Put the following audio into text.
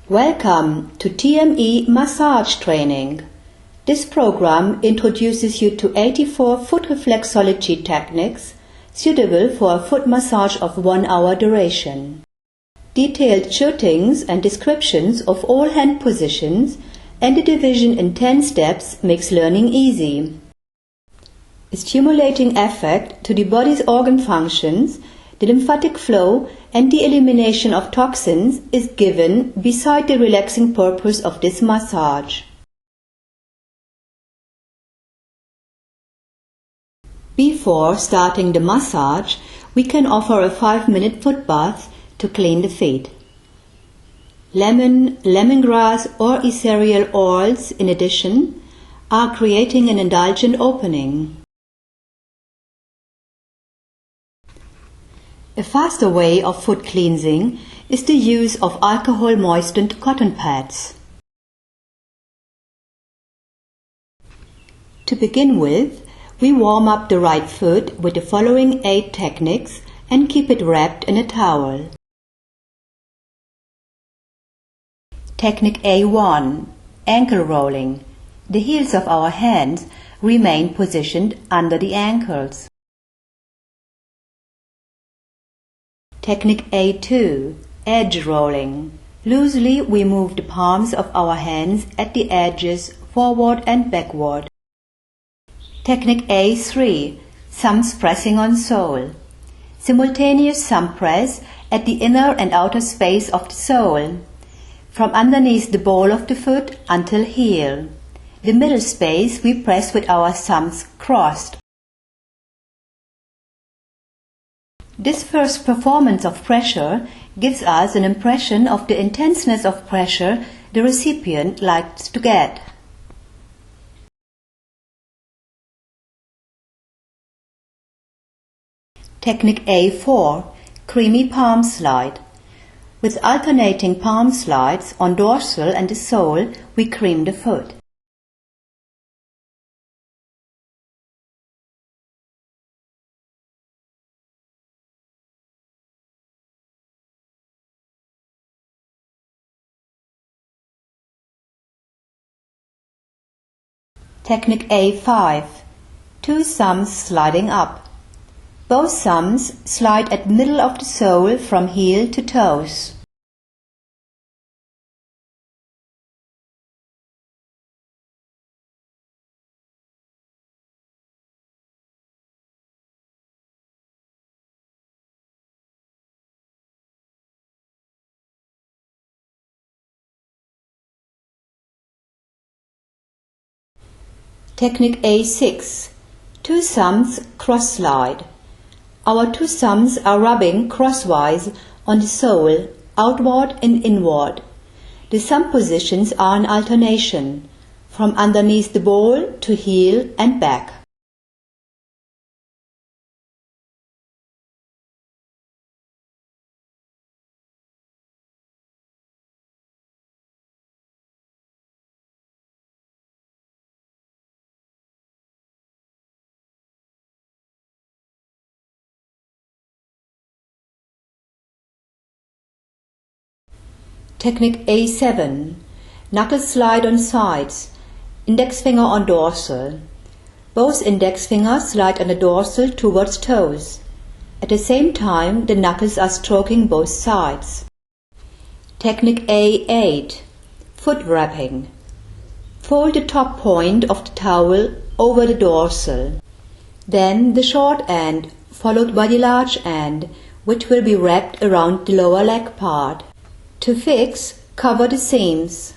Welcome to TME Massage Training. This program introduces you to 84 foot reflexology techniques suitable for a foot massage of 1 hour duration. Detailed shootings and descriptions of all hand positions and the division in 10 steps makes learning easy. A stimulating effect to the body's organ functions, the lymphatic flow and the elimination of toxins is given beside the relaxing purpose of this massage. Before starting the massage, we can offer a 5-minute foot bath to clean the feet. Lemon, lemongrass or ethereal oils, in addition, are creating an indulgent opening. A faster way of foot cleansing is the use of alcohol-moistened cotton pads. To begin with, we warm up the right foot with the following 8 techniques and keep it wrapped in a towel. Technique A1, ankle rolling. The heels of our hands remain positioned under the ankles. Technique A2, edge rolling. Loosely we move the palms of our hands at the edges forward and backward. Technique A3, thumbs pressing on sole. Simultaneous thumb press at the inner and outer space of the sole, from underneath the ball of the foot until heel. The middle space we press with our thumbs crossed. This first performance of pressure gives us an impression of the intenseness of pressure the recipient likes to get. Technique A4, creamy palm slide. With alternating palm slides on dorsal and the sole, we cream the foot. Technique A5, 2 thumbs sliding up. Both thumbs slide at middle of the sole from heel to toes. Technique A6, 2 thumbs cross slide. Our 2 thumbs are rubbing crosswise on the sole, outward and inward. The thumb positions are in alternation, from underneath the ball to heel and back. Technique A7, knuckle slide on sides, index finger on dorsal. Both index fingers slide on the dorsal towards toes. At the same time, the knuckles are stroking both sides. Technique A8, foot wrapping. Fold the top point of the towel over the dorsal. Then the short end, followed by the large end, which will be wrapped around the lower leg part. To fix, cover the seams.